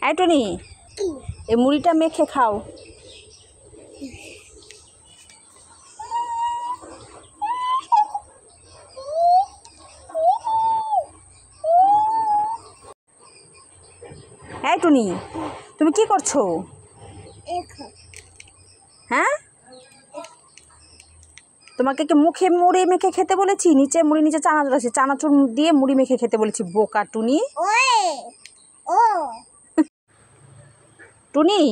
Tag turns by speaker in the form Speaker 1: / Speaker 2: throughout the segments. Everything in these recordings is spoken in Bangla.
Speaker 1: এই টুনি, এই মুড়িটা মেখে খাও। এই টুনি, তুমি কি করছো? হ্যাঁ, তোমাকে কি মুখে মুড়ি মেখে খেতে বলেছি? নিচে মুড়ি, নিচে চানাচুর আছে, চানাচুর দিয়ে মুড়ি মেখে খেতে বলেছি। বোকা টুনি। টুনি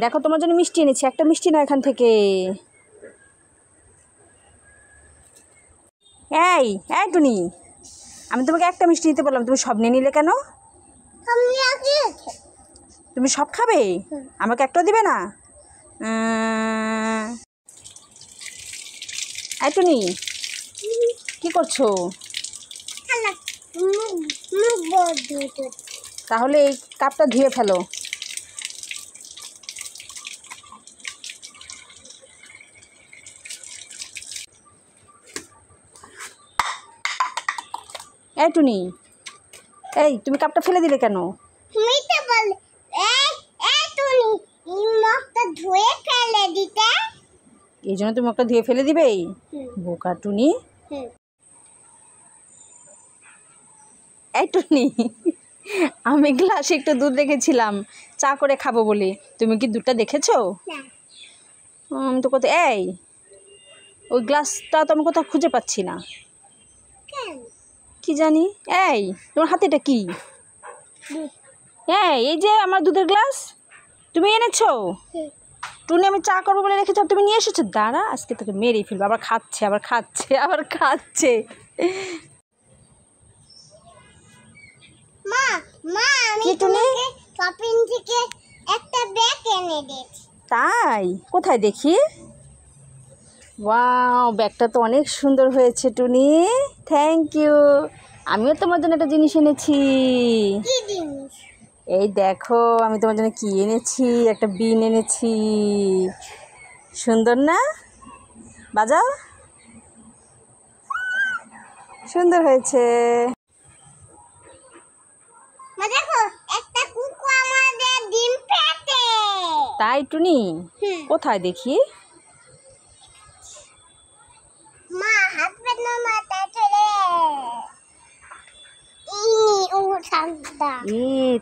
Speaker 1: দেখো, তোমার জন্য মিষ্টি এনেছি। একটা মিষ্টি না এখান থেকে। এই এই টুনি, আমি তোমাকে একটা মিষ্টি দিতে বললাম, তুমি সব নিয়ে নিলে কেন? তুমি সব খাবে, আমাকে একটাও দিবে না? এই টুনি, কি করছো? তাহলে এই কাপটা ধুয়ে ফেলো। এই টুনি, এই তুমি কাপটা ফেলে দিলে কেন? এই জন্য তুমি একটা ধুয়ে ফেলে দিবে? বোকা টুনি। এই টুনি, আমি গ্লাসে একটু দুধ রেখেছিলাম চা করে খাবো বলে। তুমি কি দুধটা দেখেছো? আমি তো কোথায়, এই ওই গ্লাসটা তো আমি কোথাও খুঁজে পাচ্ছি না। কি জানি। এই তোমার হাতে এটা কি? এই যে আমার দুধের গ্লাস তুমি এনেছো? টুনি, আমি চা করবো বলে রেখেছো, তুমি নিয়ে এসেছো। দাঁড়া, আজকে তোকে মেরেই ফেলবো। আবার খাচ্ছে, আবার খাচ্ছে, আবার খাচ্ছে। কি টুনি? তাই? কোথায় দেখি? ওয়াও, ব্যাগটা তো অনেক সুন্দর হয়েছে টুনি। Thank you. আমিও তোমার জন্য একটা জিনিস এনেছি। এই দেখো, আমি তোমার জন্য কি এনেছি, একটা বিন এনেছি। সুন্দর না? বাজাও। সুন্দর হয়েছে। তাই টুনি? কোথায় দেখি?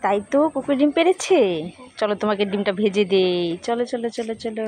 Speaker 1: তাই তো, কুকুর ডিম পেড়েছে। চলো তোমাকে ডিমটা ভেজে দেই। চলো চলো চলো চলো।